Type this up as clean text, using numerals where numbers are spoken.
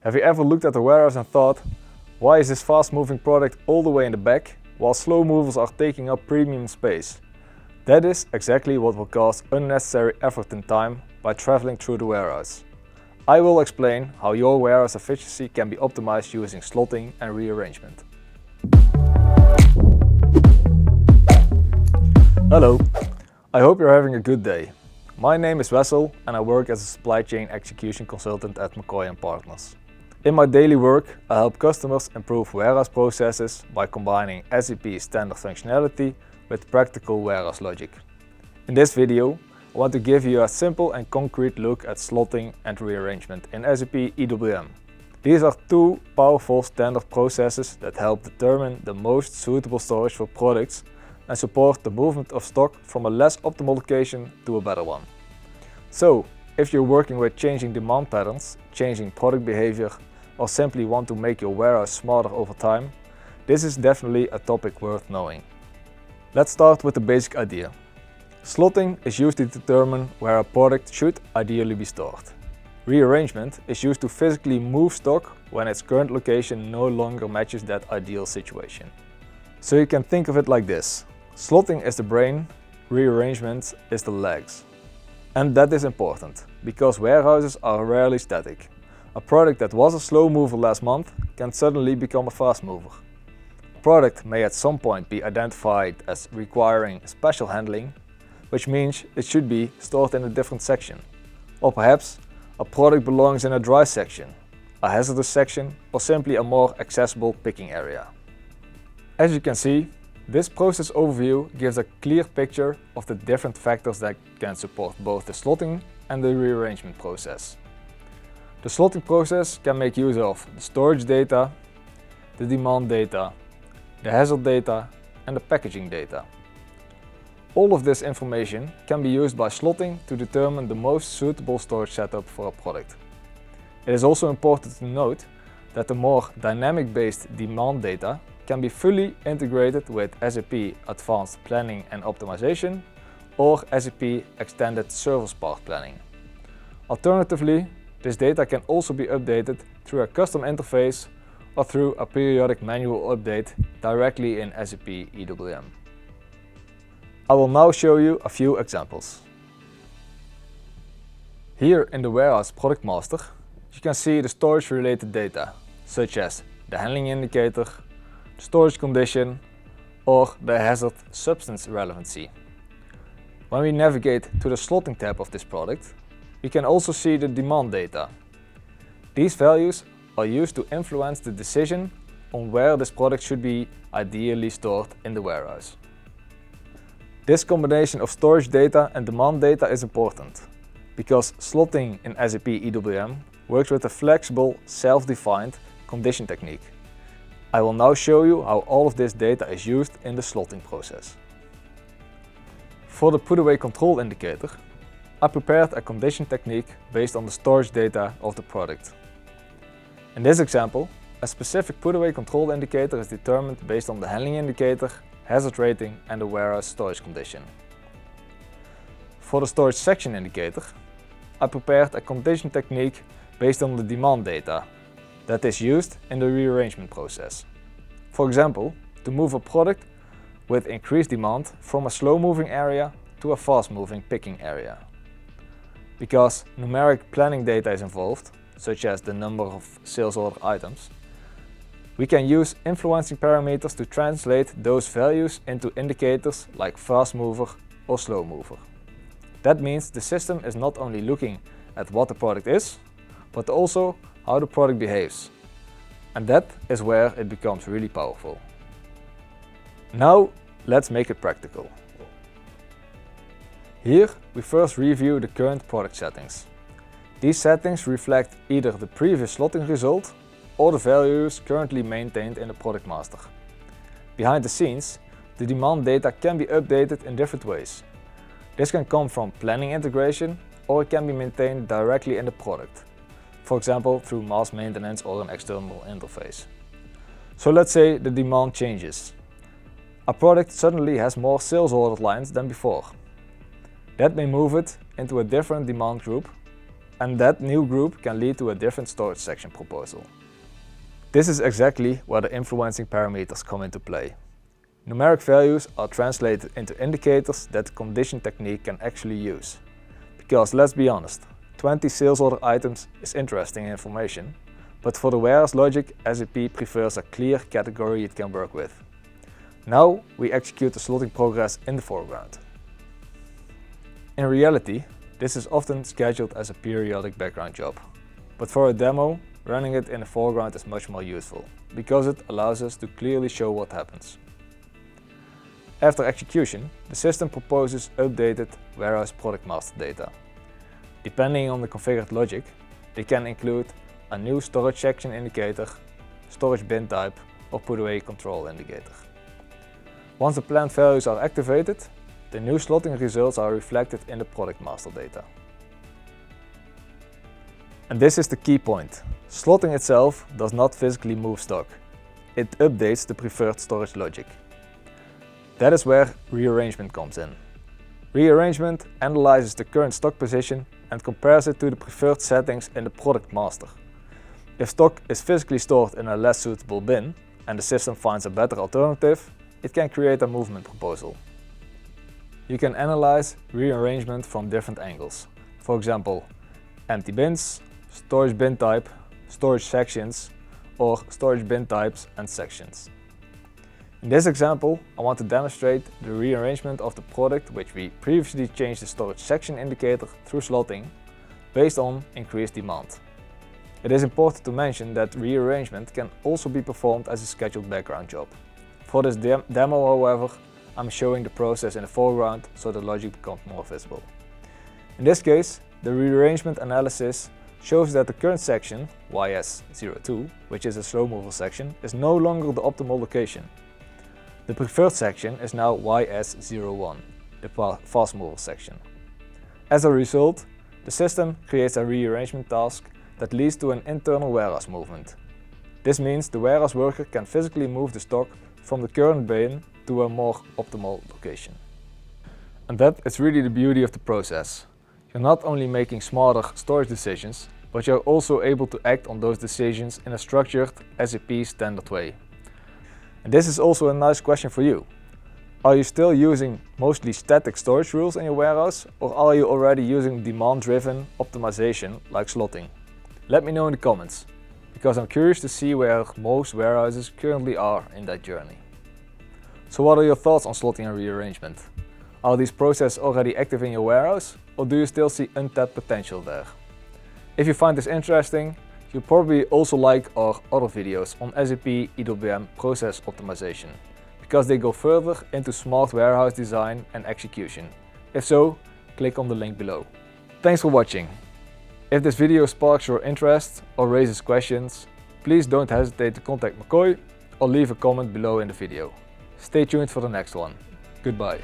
Have you ever looked at the warehouse and thought, why is this fast-moving product all the way in the back, while slow movers are taking up premium space? That is exactly what will cause unnecessary effort and time by traveling through the warehouse. I will explain how your warehouse efficiency can be optimized using slotting and rearrangement. Hello, I hope you're having a good day. My name is Wessel and I work as a supply chain execution consultant at McCoy Partners. In my daily work, I help customers improve warehouse processes by combining SAP standard functionality with practical warehouse logic. In this video, I want to give you a simple and concrete look at slotting and rearrangement in SAP EWM. These are two powerful standard processes that help determine the most suitable storage for products and support the movement of stock from a less optimal location to a better one. So, if you're working with changing demand patterns, changing product behavior, or simply want to make your warehouse smarter over time, this is definitely a topic worth knowing. Let's start with the basic idea. Slotting is used to determine where a product should ideally be stored. Rearrangement is used to physically move stock when its current location no longer matches that ideal situation. So you can think of it like this. Slotting is the brain, rearrangement is the legs. And that is important, because warehouses are rarely static. A product that was a slow mover last month can suddenly become a fast mover. A product may at some point be identified as requiring special handling, which means it should be stored in a different section. Or perhaps a product belongs in a dry section, a hazardous section, or simply a more accessible picking area. As you can see, this process overview gives a clear picture of the different factors that can support both the slotting and the rearrangement process. The slotting process can make use of the storage data, the demand data, the hazard data, and the packaging data. All of this information can be used by slotting to determine the most suitable storage setup for a product. It is also important to note that the more dynamic-based demand data can be fully integrated with SAP Advanced Planning and Optimization or SAP Extended Service Part Planning. Alternatively, this data can also be updated through a custom interface or through a periodic manual update directly in SAP EWM. I will now show you a few examples. Here in the Warehouse Product Master, you can see the storage related data, such as the handling indicator, the storage condition, or the hazard substance relevancy. When we navigate to the slotting tab of this product, we can also see the demand data. These values are used to influence the decision on where this product should be ideally stored in the warehouse. This combination of storage data and demand data is important, because slotting in SAP EWM works with a flexible, self-defined condition technique. I will now show you how all of this data is used in the slotting process. For the put away control indicator, I prepared a condition technique based on the storage data of the product. In this example, a specific put away control indicator is determined based on the handling indicator, hazard rating, and the warehouse storage condition. For the storage section indicator, I prepared a condition technique based on the demand data that is used in the rearrangement process. For example, to move a product with increased demand from a slow moving area to a fast moving picking area. Because numeric planning data is involved, such as the number of sales order items, we can use influencing parameters to translate those values into indicators like fast mover or slow mover. That means the system is not only looking at what the product is, but also how the product behaves. And that is where it becomes really powerful. Now let's make it practical. Here we first review the current product settings. These settings reflect either the previous slotting result or the values currently maintained in the product master. Behind the scenes, the demand data can be updated in different ways. This can come from planning integration or it can be maintained directly in the product. For example, through mass maintenance or an external interface. So let's say the demand changes. A product suddenly has more sales order lines than before. That may move it into a different demand group and that new group can lead to a different storage section proposal. This is exactly where the influencing parameters come into play. Numeric values are translated into indicators that the condition technique can actually use. Because let's be honest, 20 sales order items is interesting information, but for the warehouse logic, SAP prefers a clear category it can work with. Now we execute the slotting progress in the foreground. In reality, this is often scheduled as a periodic background job, but for a demo, running it in the foreground is much more useful, because it allows us to clearly show what happens. After execution, the system proposes updated warehouse product master data. Depending on the configured logic, they can include a new storage section indicator, storage bin type, or put away control indicator. Once the planned values are activated, the new slotting results are reflected in the product master data. And this is the key point. Slotting itself does not physically move stock. It updates the preferred storage logic. That is where rearrangement comes in. Rearrangement analyzes the current stock position and compares it to the preferred settings in the product master. If stock is physically stored in a less suitable bin and the system finds a better alternative, it can create a movement proposal. You can analyze rearrangement from different angles. For example, empty bins, storage bin type, storage sections, or storage bin types and sections. In this example, I want to demonstrate the rearrangement of the product which we previously changed the storage section indicator through slotting based on increased demand. It is important to mention that rearrangement can also be performed as a scheduled background job. For this demo, however, I'm showing the process in the foreground so the logic becomes more visible. In this case, the rearrangement analysis shows that the current section, YS02, which is a slow mover section, is no longer the optimal location. The preferred section is now YS01, the fast mover section. As a result, the system creates a rearrangement task that leads to an internal warehouse movement. This means the warehouse worker can physically move the stock from the current bin to a more optimal location. And that is really the beauty of the process. You're not only making smarter storage decisions, but you're also able to act on those decisions in a structured SAP standard way. And this is also a nice question for you. Are you still using mostly static storage rules in your warehouse, or are you already using demand-driven optimization like slotting? Let me know in the comments, because I'm curious to see where most warehouses currently are in that journey. So what are your thoughts on slotting and rearrangement? Are these processes already active in your warehouse, or do you still see untapped potential there? If you find this interesting, you'll probably also like our other videos on SAP EWM process optimization, because they go further into smart warehouse design and execution. If so, click on the link below. Thanks for watching. If this video sparks your interest or raises questions, please don't hesitate to contact McCoy or leave a comment below in the video. Stay tuned for the next one. Goodbye.